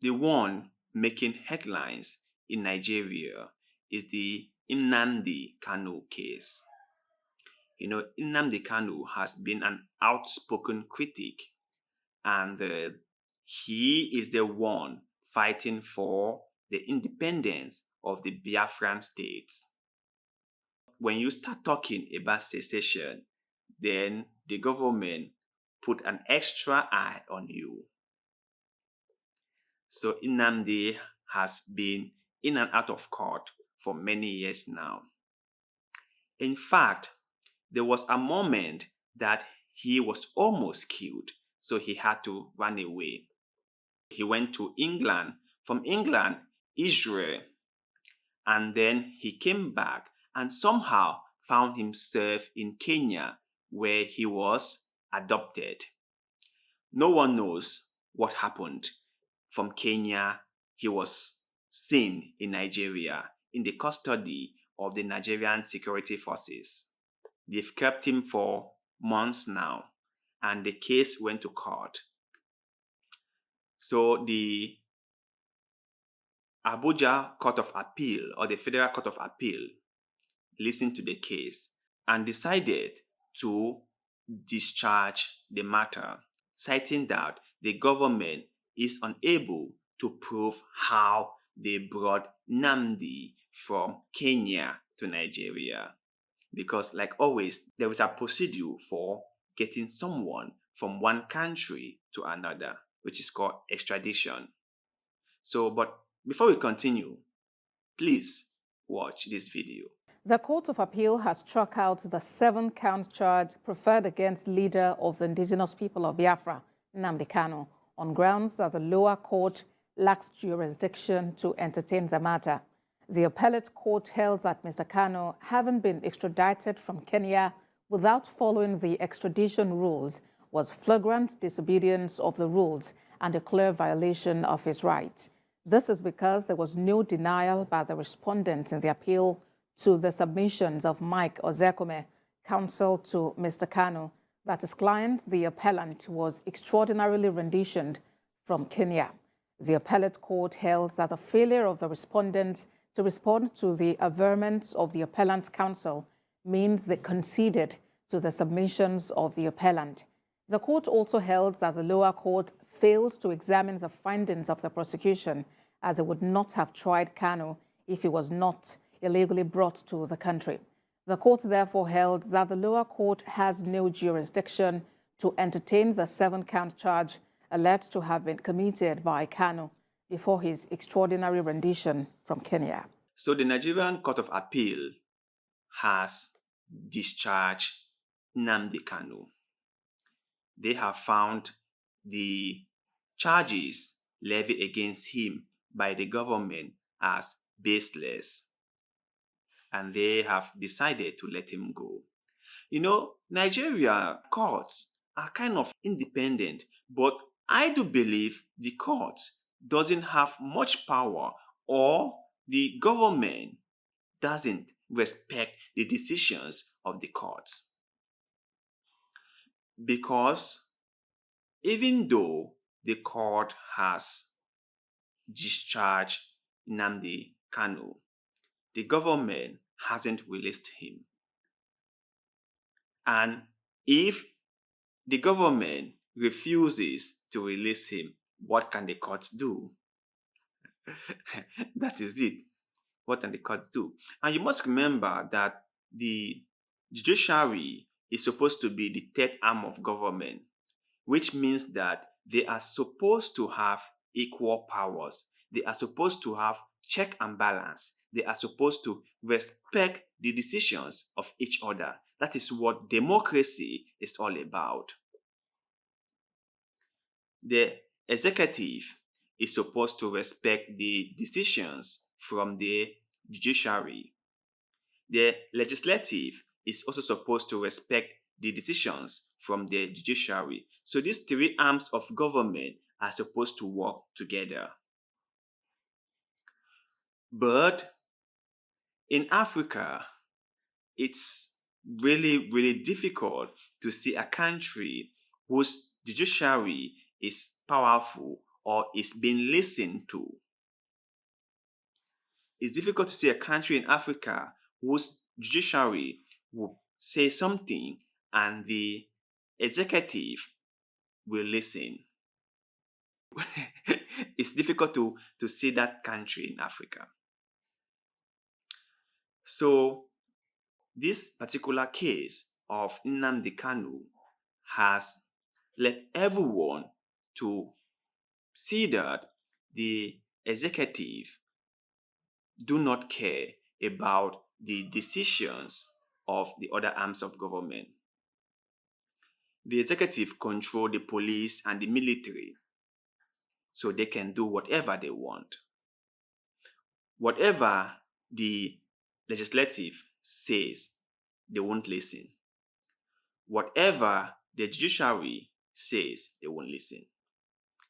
The one making headlines in Nigeria is the Nnamdi Kanu case. Nnamdi Kanu has been an outspoken critic, and he is the one fighting for the independence of the Biafran states. When you start talking about secession, then the government put an extra eye on you. So Nnamdi has been in and out of court for many years now. In fact, there was a moment that he was almost killed, so he had to run away. He went to England, from England, Israel, and then he came back and somehow found himself in Kenya, where he was adopted. No one knows what happened. From Kenya, he was seen in Nigeria in the custody of the Nigerian security forces. They've kept him for months now, and the case went to court. So the Abuja Court of Appeal, or the Federal Court of Appeal, listened to the case and decided to discharge the matter, citing that the government is unable to prove how they brought Nnamdi from Kenya to Nigeria. Because, like always, there is a procedure for getting someone from one country to another, which is called extradition. So, but before we continue, please watch this video. The Court of Appeal has struck out the 7-count charge preferred against leader of the Indigenous People of Biafra, Nnamdi Kanu, on grounds that the lower court lacks jurisdiction to entertain the matter. The appellate court held that Mr. Kanu, having been extradited from Kenya without following the extradition rules, was flagrant disobedience of the rules and a clear violation of his rights. This is because there was no denial by the respondent in the appeal to the submissions of Mike Ozekome, counsel to Mr. Kanu, that his client, the appellant, was extraordinarily renditioned from Kenya. The appellate court held that the failure of the respondent to respond to the averments of the appellant's counsel means they conceded to the submissions of the appellant. The court also held that the lower court failed to examine the findings of the prosecution, as they would not have tried Kanu if he was not illegally brought to the country. The court therefore held that the lower court has no jurisdiction to entertain the 7-count charge alleged to have been committed by Kanu before his extraordinary rendition from Kenya. So the Nigerian Court of Appeal has discharged Nnamdi Kanu. They have found the charges levied against him by the government as baseless, and they have decided to let him go. Nigeria courts are kind of independent, but I do believe the courts doesn't have much power, or the government doesn't respect the decisions of the courts. Because even though the court has discharged Nnamdi Kanu, the government hasn't released him. And if the government refuses to release him, what can the courts do? That is it. What can the courts do? And you must remember that the judiciary is supposed to be the third arm of government, which means that they are supposed to have equal powers. They are supposed to have check and balance. They are supposed to respect the decisions of each other. That is what democracy is all about. The executive is supposed to respect the decisions from the judiciary. The legislative is also supposed to respect the decisions from the judiciary. So these three arms of government are supposed to work together. But in Africa, it's really, really difficult to see a country whose judiciary is powerful or is being listened to. It's difficult to see a country in Africa whose judiciary will say something and the executive will listen. It's difficult to see that country in Africa. So this particular case of Nnamdi Kanu has led everyone to see that the executive do not care about the decisions of the other arms of government. The executive control the police and the military, so they can do whatever they want. Whatever the legislative says, they won't listen. Whatever the judiciary says, they won't listen.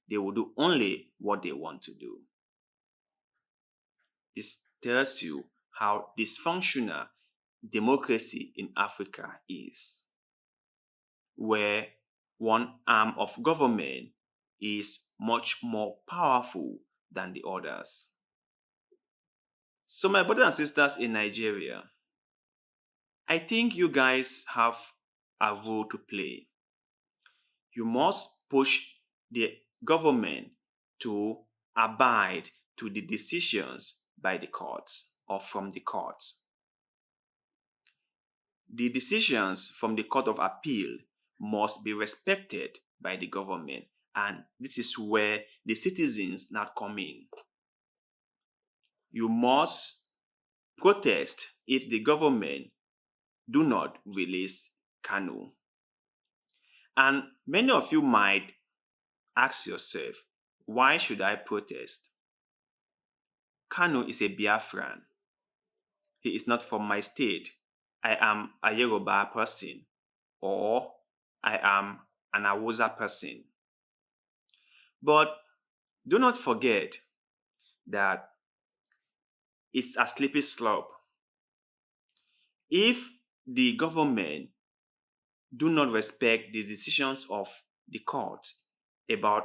They will do only what they want to do. This tells you how dysfunctional democracy in Africa is, where one arm of government is much more powerful than the others. So my brothers and sisters in Nigeria, I think you guys have a role to play. You must push the government to abide to the decisions by the courts or from the courts. The decisions from the Court of Appeal must be respected by the government, and this is where the citizens now come in. You must protest if the government do not release Kanu. And many of you might ask yourself, why should I protest? Kanu is a Biafran. He is not from my state. I am a Yoruba person, or I am an Hausa person. But do not forget that it's a slippery slope. If the government do not respect the decisions of the court about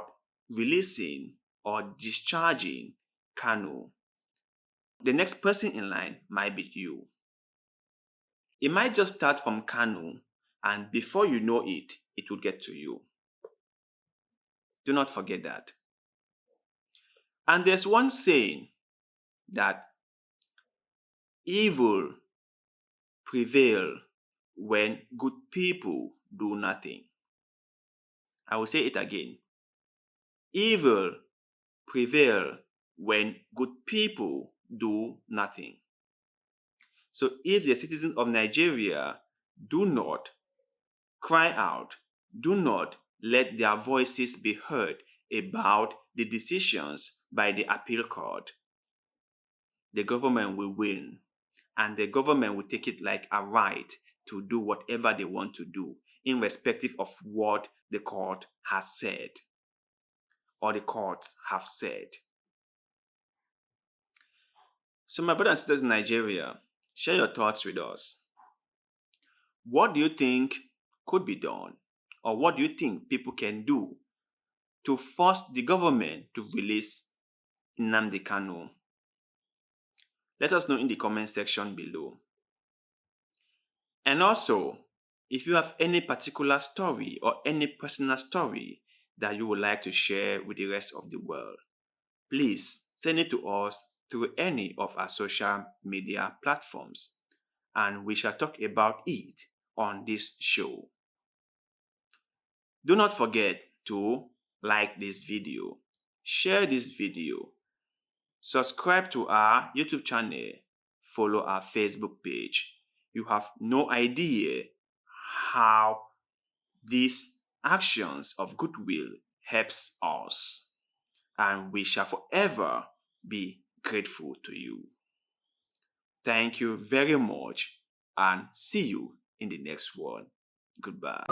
releasing or discharging Kanu, the next person in line might be you. It might just start from Kanu, and before you know it, it will get to you. Do not forget that. And there's one saying that evil prevail when good people do nothing. I will say it again. Evil prevail when good people do nothing. So if the citizens of Nigeria do not cry out, do not let their voices be heard about the decisions by the appeal court, the government will win, and the government will take it like a right to do whatever they want to do, irrespective of what the court has said or the courts have said. So my brothers and sisters in Nigeria, share your thoughts with us. What do you think could be done, or what do you think people can do to force the government to release Nnamdi Kanu? Let us know in the comment section below. And also, if you have any particular story or any personal story that you would like to share with the rest of the world, please send it to us through any of our social media platforms, and we shall talk about it on this show. Do not forget to like this video, share this video, subscribe to our YouTube channel, follow our Facebook page. You have no idea how these actions of goodwill helps us, and we shall forever be grateful to you. Thank you very much, and see you in the next one. Goodbye.